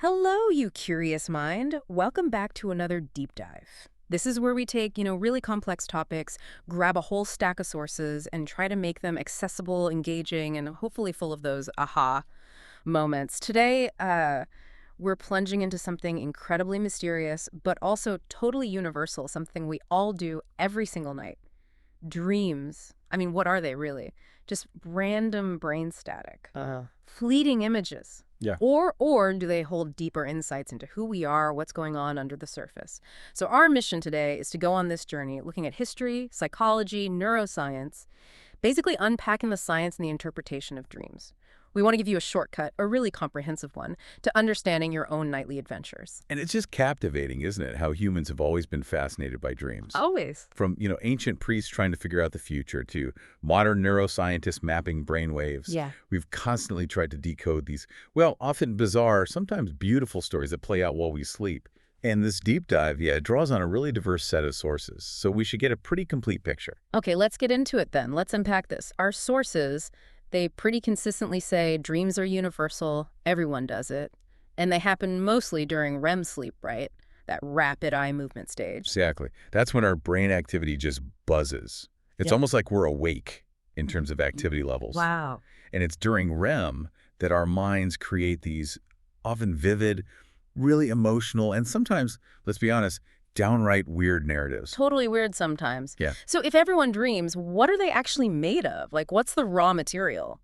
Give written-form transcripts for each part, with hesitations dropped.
Hello, you curious mind. Welcome back to another deep dive. This is where we take, really complex topics, grab a whole stack of sources, and try to make them accessible, engaging, and hopefully full of those aha moments. Today, we're plunging into something incredibly mysterious, but also totally universal, something we all do every single night. Dreams. I mean, what are they really? Just random brain static. Fleeting images. Yeah. Or do they hold deeper insights into who we are, what's going on under the surface? So our mission today is to go on this journey, looking at history, psychology, neuroscience, basically unpacking the science and the interpretation of dreams. We want to give you a shortcut, a really comprehensive one, to understanding your own nightly adventures. And it's just captivating, isn't it, how humans have always been fascinated by dreams. Always. From, ancient priests trying to figure out the future to modern neuroscientists mapping brainwaves. Yeah. We've constantly tried to decode these, well, often bizarre, sometimes beautiful stories that play out while we sleep. And this deep dive, it draws on a really diverse set of sources, so we should get a pretty complete picture. Okay, let's get into it then. Let's unpack this. Our sources, they pretty consistently say dreams are universal, everyone does it, and they happen mostly during REM sleep, right? That rapid eye movement stage. Exactly. That's when our brain activity just buzzes. It's Yep. almost like we're awake in terms of activity levels. Wow. And it's during REM that our minds create these often vivid, really emotional, and sometimes, let's be honest, downright weird narratives. Totally weird sometimes. Yeah. So if everyone dreams, what are they actually made of? Like, what's the raw material?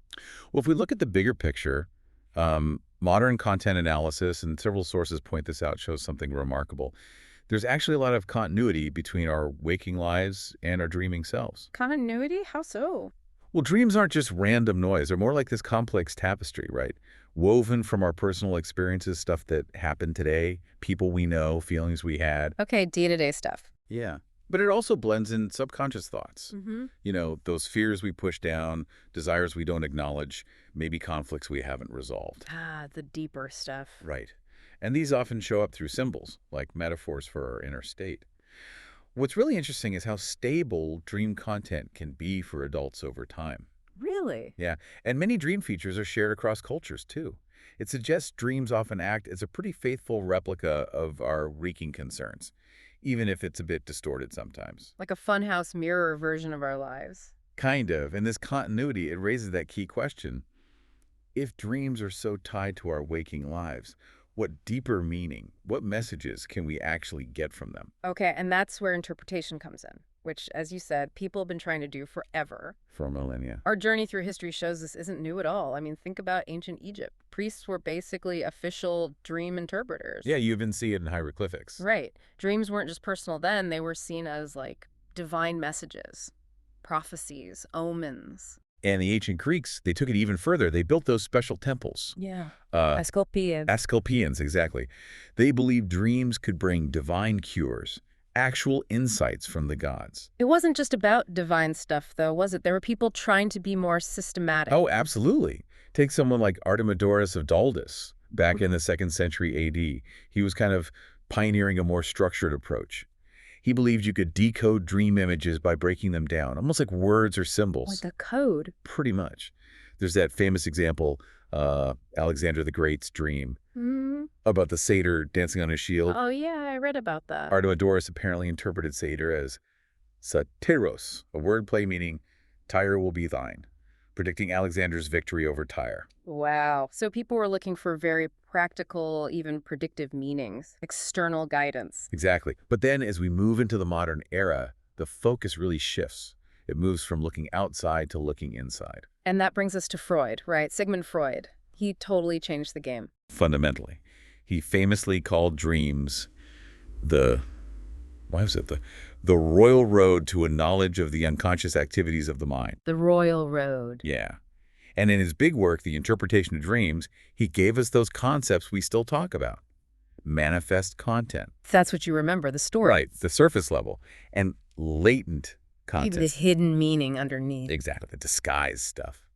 Well, if we look at the bigger picture, modern content analysis, and several sources point this out, shows something remarkable. There's actually a lot of continuity between our waking lives and our dreaming selves. Continuity? How so? Well, dreams aren't just random noise. They're more like this complex tapestry, right? Woven from our personal experiences, stuff that happened today, people we know, feelings we had. Okay, day-to-day stuff. Yeah. But it also blends in subconscious thoughts. Mm-hmm. Those fears we push down, desires we don't acknowledge, maybe conflicts we haven't resolved. Ah, the deeper stuff. Right. And these often show up through symbols, like metaphors for our inner state. What's really interesting is how stable dream content can be for adults over time. Really? Yeah, and many dream features are shared across cultures, too. It suggests dreams often act as a pretty faithful replica of our waking concerns, even if it's a bit distorted sometimes. Like a funhouse mirror version of our lives. Kind of. And this continuity, it raises that key question. If dreams are so tied to our waking lives, what deeper meaning, what messages can we actually get from them? Okay, and that's where interpretation comes in, which, as you said, people have been trying to do forever. For millennia. Our journey through history shows this isn't new at all. I mean, think about ancient Egypt. Priests were basically official dream interpreters. Yeah, you even see it in hieroglyphics. Right. Dreams weren't just personal then. They were seen as, like, divine messages, prophecies, omens. And the ancient Greeks, they took it even further. They built those special temples. Yeah. Uh, Asclepiad. Asclepians, exactly. They believed dreams could bring divine cures, actual insights from the gods. It wasn't just about divine stuff, though, was it? There were people trying to be more systematic. Oh, absolutely. Take someone like Artemidorus of Daldis back in the 2nd century AD. He was kind of pioneering a more structured approach. He believed you could decode dream images by breaking them down, almost like words or symbols. Like a code. Pretty much. There's that famous example, Alexander the Great's dream, about the satyr dancing on his shield. Oh, yeah, I read about that. Artemidorus apparently interpreted satyr as satyros, a wordplay meaning Tyre will be thine, predicting Alexander's victory over Tyre. Wow. So people were looking for very practical, even predictive meanings, external guidance. Exactly. But then as we move into the modern era, the focus really shifts. It moves from looking outside to looking inside. And that brings us to Freud, right? Sigmund Freud. He totally changed the game. Fundamentally. He famously called dreams the royal road to a knowledge of the unconscious activities of the mind. The royal road. Yeah. And in his big work, The Interpretation of Dreams, he gave us those concepts we still talk about. Manifest content. That's what you remember, the story. Right, the surface level. And latent Maybe content. the hidden meaning underneath. Exactly, the disguised stuff.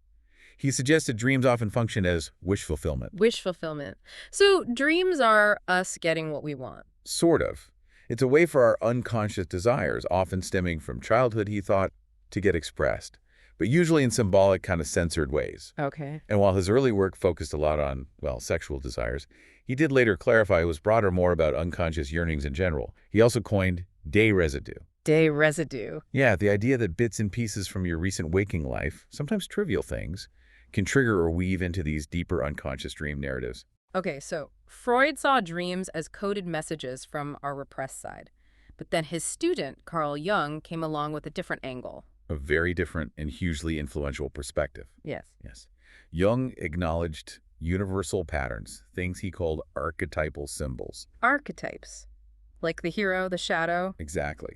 He suggested dreams often function as wish fulfillment. Wish fulfillment. So dreams are us getting what we want. Sort of. It's a way for our unconscious desires, often stemming from childhood, he thought, to get expressed, but usually in symbolic, kind of censored ways. Okay. And while his early work focused a lot on, well, sexual desires, He did later clarify it was broader, more about unconscious yearnings in general. He also coined day residue. Day residue. Yeah, the idea that bits and pieces from your recent waking life, sometimes trivial things, can trigger or weave into these deeper unconscious dream narratives. Okay, so Freud saw dreams as coded messages from our repressed side. But then his student, Carl Jung, came along with a different angle. A very different and hugely influential perspective. Yes. Yes. Jung acknowledged universal patterns, things he called archetypal symbols. Archetypes. Like the hero, the shadow. Exactly.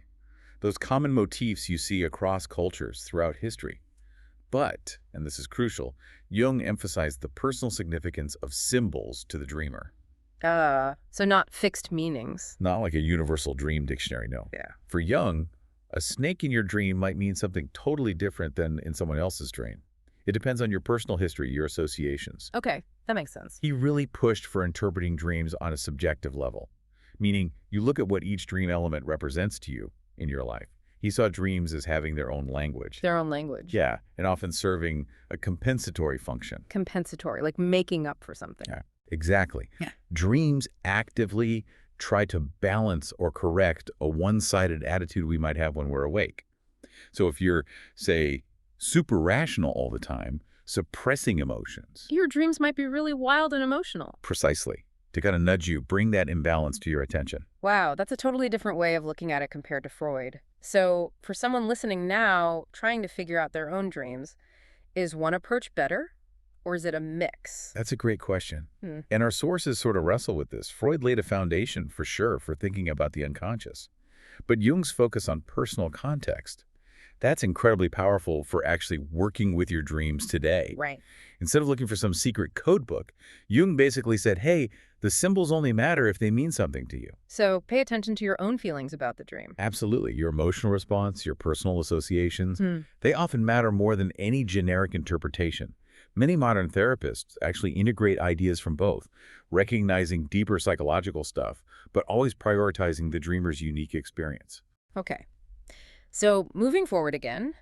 Those common motifs you see across cultures throughout history. But, and this is crucial, Jung emphasized the personal significance of symbols to the dreamer. So not fixed meanings. Not like a universal dream dictionary, no. Yeah. For Jung, a snake in your dream might mean something totally different than in someone else's dream. It depends on your personal history, your associations. Okay, that makes sense. He really pushed for interpreting dreams on a subjective level, meaning you look at what each dream element represents to you in your life. He saw dreams as having their own language. Their own language. Yeah, and often serving a compensatory function. Compensatory, like making up for something. Yeah, exactly. Yeah. Dreams actively try to balance or correct a one-sided attitude we might have when we're awake. So if you're, say, super rational all the time, suppressing emotions. Your dreams might be really wild and emotional. Precisely. To kind of nudge you, bring that imbalance to your attention. Wow, that's a totally different way of looking at it compared to Freud. So for someone listening now, trying to figure out their own dreams, is one approach better, or is it a mix? That's a great question. And our sources sort of wrestle with this. Freud laid a foundation, for sure, for thinking about the unconscious. But Jung's focus on personal context, that's incredibly powerful for actually working with your dreams today. Right. Instead of looking for some secret code book, Jung basically said, hey, the symbols only matter if they mean something to you. So pay attention to your own feelings about the dream. Absolutely. Your emotional response, your personal associations, they often matter more than any generic interpretation. Many modern therapists actually integrate ideas from both, recognizing deeper psychological stuff, but always prioritizing the dreamer's unique experience. Okay. So moving forward again,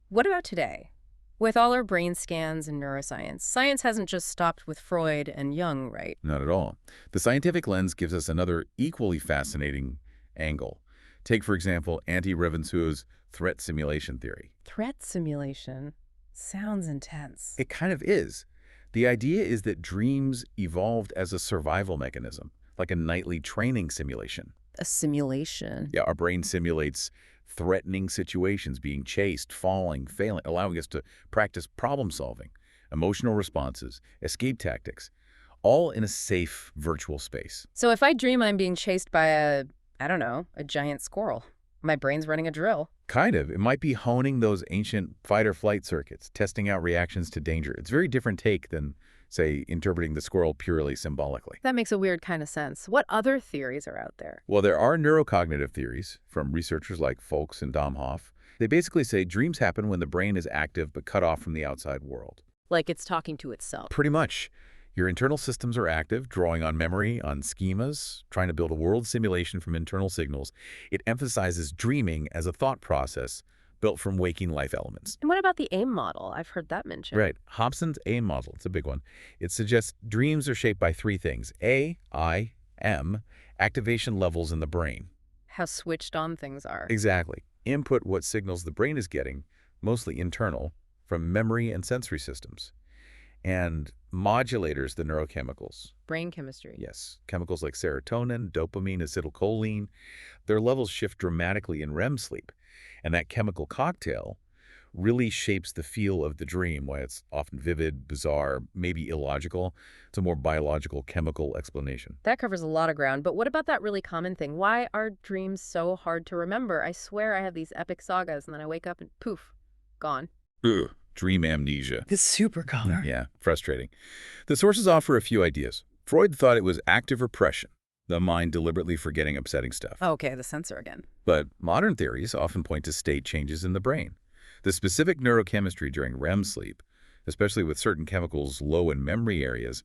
what about today? With all our brain scans and neuroscience, science hasn't just stopped with Freud and Jung, right? Not at all. The scientific lens gives us another equally fascinating angle. Take, for example, Antti Revonsuo's threat simulation theory. Threat simulation sounds intense. It kind of is. The idea is that dreams evolved as a survival mechanism, like a nightly training simulation. A simulation. Yeah, our brain simulates threatening situations, being chased, falling, failing, allowing us to practice problem solving, emotional responses, escape tactics, all in a safe virtual space. So if I dream I'm being chased by a giant squirrel, my brain's running a drill. Kind of. It might be honing those ancient fight-or-flight circuits, testing out reactions to danger. It's a very different take than, say, interpreting the squirrel purely symbolically. That makes a weird kind of sense. What other theories are out there? Well, there are neurocognitive theories from researchers like Folks and Domhoff. They basically say dreams happen when the brain is active but cut off from the outside world. Like it's talking to itself. Pretty much. Your internal systems are active, drawing on memory, on schemas, trying to build a world simulation from internal signals. It emphasizes dreaming as a thought process built from waking life elements. And what about the AIM model? I've heard that mentioned. Right. Hobson's AIM model, it's a big one. It suggests dreams are shaped by three things. A, I, M, activation levels in the brain. How switched on things are. Exactly. Input what signals the brain is getting, mostly internal, from memory and sensory systems. And modulators, the neurochemicals. Brain chemistry. Yes. Chemicals like serotonin, dopamine, acetylcholine. Their levels shift dramatically in REM sleep. And that chemical cocktail really shapes the feel of the dream, why it's often vivid, bizarre, maybe illogical. It's a more biological, chemical explanation. That covers a lot of ground, but what about that really common thing? Why are dreams so hard to remember? I swear I have these epic sagas, and then I wake up and poof, gone. Ugh. Dream amnesia. It's super common. Yeah, frustrating. The sources offer a few ideas. Freud thought it was active repression, the mind deliberately forgetting upsetting stuff. Okay, the censor again. But modern theories often point to state changes in the brain. The specific neurochemistry during REM sleep, especially with certain chemicals low in memory areas,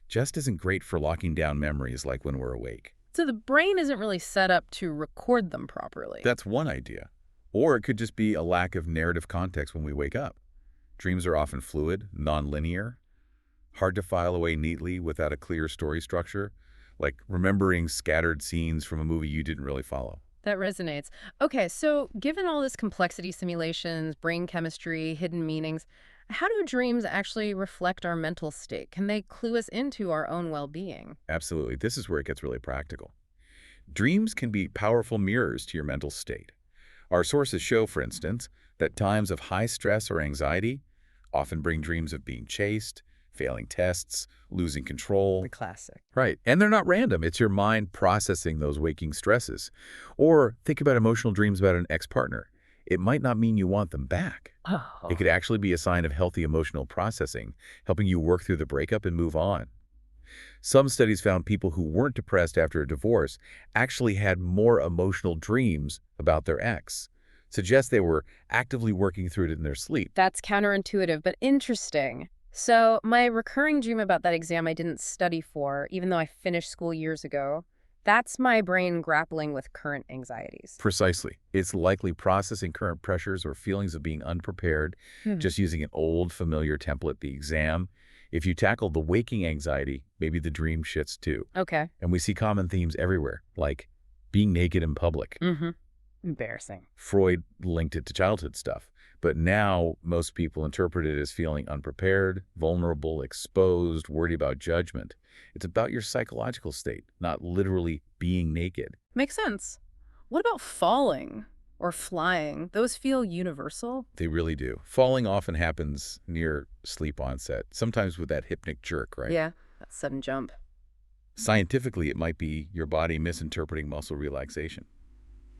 just isn't great for locking down memories like when we're awake. So the brain isn't really set up to record them properly. That's one idea. Or it could just be a lack of narrative context when we wake up. Dreams are often fluid, non-linear, hard to file away neatly without a clear story structure. like remembering scattered scenes from a movie you didn't really follow. That resonates. Okay, so given all this complexity, simulations, brain chemistry, hidden meanings, how do dreams actually reflect our mental state? Can they clue us into our own well-being? Absolutely. This is where it gets really practical. Dreams can be powerful mirrors to your mental state. Our sources show, for instance, that times of high stress or anxiety often bring dreams of being chased, failing tests, losing control. The classic. Right. And they're not random. It's your mind processing those waking stresses. Or think about emotional dreams about an ex-partner. It might not mean you want them back. It Oh. could actually be a sign of healthy emotional processing, helping you work through the breakup and move on. Some studies found people who weren't depressed after a divorce actually had more emotional dreams about their ex. Suggests they were actively working through it in their sleep. That's counterintuitive, but interesting. So my recurring dream about that exam I didn't study for, even though I finished school years ago, that's my brain grappling with current anxieties. Precisely. It's likely processing current pressures or feelings of being unprepared, Hmm. just using an old familiar template, the exam. If you tackle the waking anxiety, maybe the dream shifts too. Okay. And we see common themes everywhere, like being naked in public. Mm-hmm. Embarrassing. Freud linked it to childhood stuff. But now most people interpret it as feeling unprepared, vulnerable, exposed, worried about judgment. It's about your psychological state, not literally being naked. Makes sense. What about falling or flying? Those feel universal? They really do. Falling often happens near sleep onset, sometimes with that hypnic jerk, right? Yeah, that sudden jump. Scientifically, it might be your body misinterpreting muscle relaxation.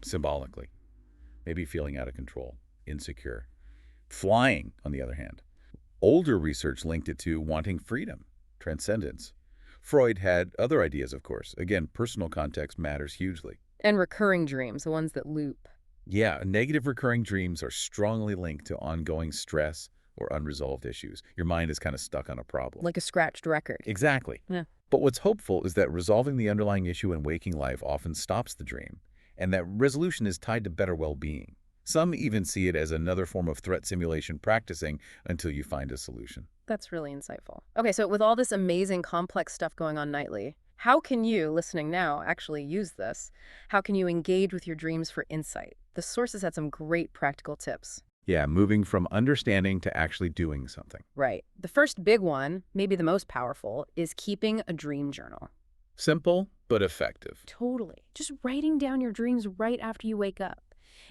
Symbolically, maybe feeling out of control, insecure. Flying, on the other hand. Older research linked it to wanting freedom, transcendence. Freud had other ideas, of course. Again, personal context matters hugely. And recurring dreams, the ones that loop. Yeah, negative recurring dreams are strongly linked to ongoing stress or unresolved issues. Your mind is kind of stuck on a problem. Like a scratched record. Exactly. Yeah. But what's hopeful is that resolving the underlying issue in waking life often stops the dream, and that resolution is tied to better well-being. Some even see it as another form of threat simulation practicing until you find a solution. That's really insightful. Okay, so with all this amazing complex stuff going on nightly, how can you, listening now, actually use this? How can you engage with your dreams for insight? The sources had some great practical tips. Yeah, moving from understanding to actually doing something. Right. The first big one, maybe the most powerful, is keeping a dream journal. Simple, but effective. Totally. Just writing down your dreams right after you wake up.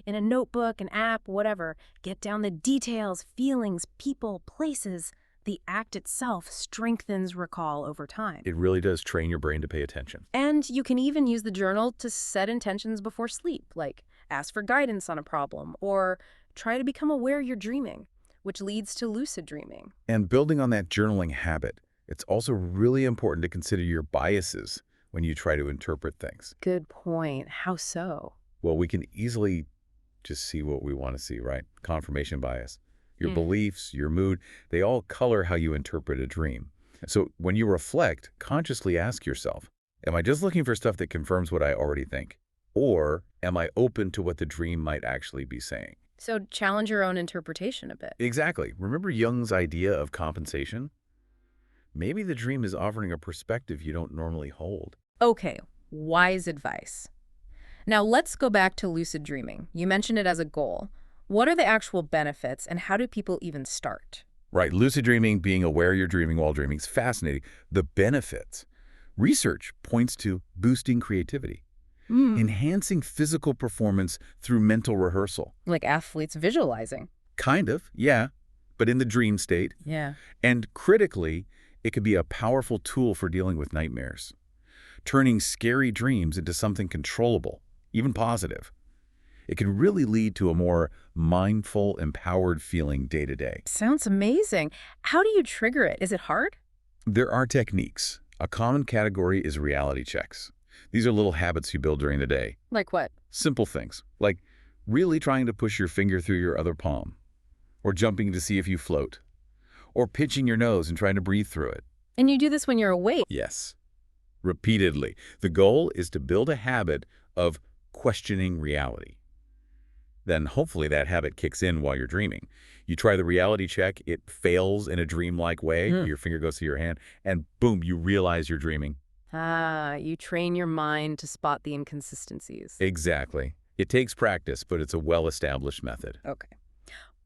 In a notebook, an app, whatever. Get down the details, feelings, people, places. The act itself strengthens recall over time. It really does train your brain to pay attention. And you can even use the journal to set intentions before sleep, like ask for guidance on a problem or try to become aware you're dreaming, which leads to lucid dreaming. And building on that journaling habit, it's also really important to consider your biases when you try to interpret things. Good point. How so? Well, we can easily just see what we want to see, right? Confirmation bias. Your beliefs, your mood, they all color how you interpret a dream. So when you reflect, consciously ask yourself, am I just looking for stuff that confirms what I already think? Or am I open to what the dream might actually be saying? So challenge your own interpretation a bit. Exactly. Remember Jung's idea of compensation? Maybe the dream is offering a perspective you don't normally hold. Okay, wise advice. Now let's go back to lucid dreaming. You mentioned it as a goal. What are the actual benefits and how do people even start? Right, lucid dreaming, being aware you're dreaming while dreaming is fascinating. The benefits. Research points to boosting creativity, enhancing physical performance through mental rehearsal. Like athletes visualizing. Kind of, yeah, but in the dream state. Yeah. And critically, it could be a powerful tool for dealing with nightmares, turning scary dreams into something controllable, even positive. It can really lead to a more mindful, empowered feeling day to day. Sounds amazing. How do you trigger it? Is it hard? There are techniques. A common category is reality checks. These are little habits you build during the day. Like what? Simple things, like really trying to push your finger through your other palm, or jumping to see if you float, or pinching your nose and trying to breathe through it. And you do this when you're awake. Yes, repeatedly. The goal is to build a habit of questioning reality. Then hopefully that habit kicks in while you're dreaming. You try the reality check, it fails in a dreamlike way, your finger goes to your hand, and boom, you realize you're dreaming. Ah, you train your mind to spot the inconsistencies. Exactly. It takes practice, but it's a well-established method. Okay.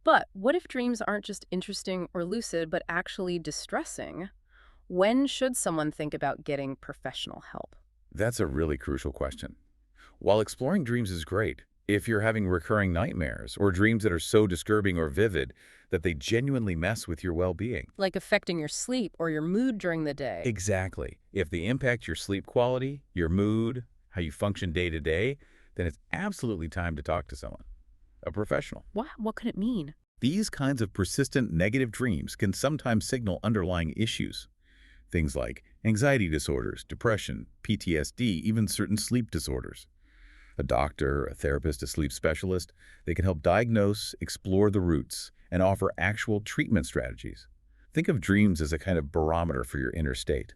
But what if dreams aren't just interesting or lucid, but actually distressing? When should someone think about getting professional help? That's a really crucial question. While exploring dreams is great, if you're having recurring nightmares or dreams that are so disturbing or vivid that they genuinely mess with your well-being. Like affecting your sleep or your mood during the day? Exactly. If they impact your sleep quality, your mood, how you function day to day, then it's absolutely time to talk to someone, a professional. What could it mean? These kinds of persistent negative dreams can sometimes signal underlying issues. Things like anxiety disorders, depression, PTSD, even certain sleep disorders. A doctor, a therapist, a sleep specialist, they can help diagnose, explore the roots, and offer actual treatment strategies. Think of dreams as a kind of barometer for your inner state.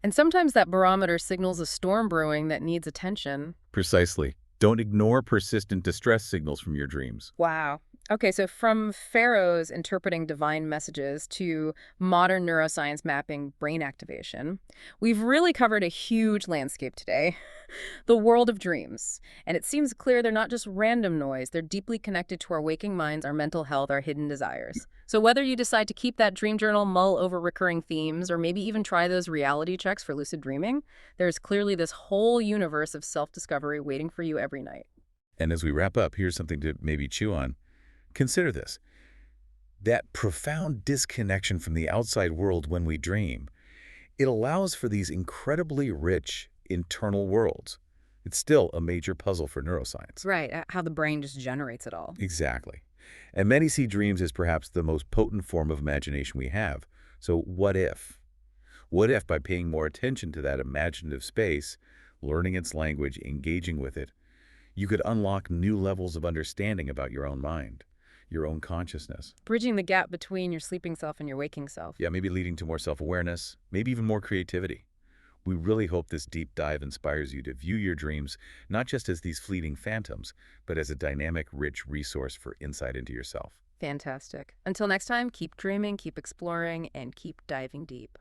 And sometimes that barometer signals a storm brewing that needs attention. Precisely. Don't ignore persistent distress signals from your dreams. Wow. Okay, so from pharaohs interpreting divine messages to modern neuroscience mapping brain activation, we've really covered a huge landscape today. The world of dreams. And it seems clear they're not just random noise, they're deeply connected to our waking minds, our mental health, our hidden desires. So whether you decide to keep that dream journal, mull over recurring themes, or maybe even try those reality checks for lucid dreaming, there's clearly this whole universe of self-discovery waiting for you every night. And as we wrap up, here's something to maybe chew on. Consider this. That profound disconnection from the outside world when we dream, it allows for these incredibly rich internal worlds. It's still a major puzzle for neuroscience. Right, how the brain just generates it all. Exactly. And many see dreams as perhaps the most potent form of imagination we have. So what if? What if by paying more attention to that imaginative space, learning its language, engaging with it, you could unlock new levels of understanding about your own mind, your own consciousness? Bridging the gap between your sleeping self and your waking self. Yeah, maybe leading to more self-awareness, maybe even more creativity. We really hope this deep dive inspires you to view your dreams not just as these fleeting phantoms, but as a dynamic, rich resource for insight into yourself. Fantastic. Until next time, keep dreaming, keep exploring, and keep diving deep.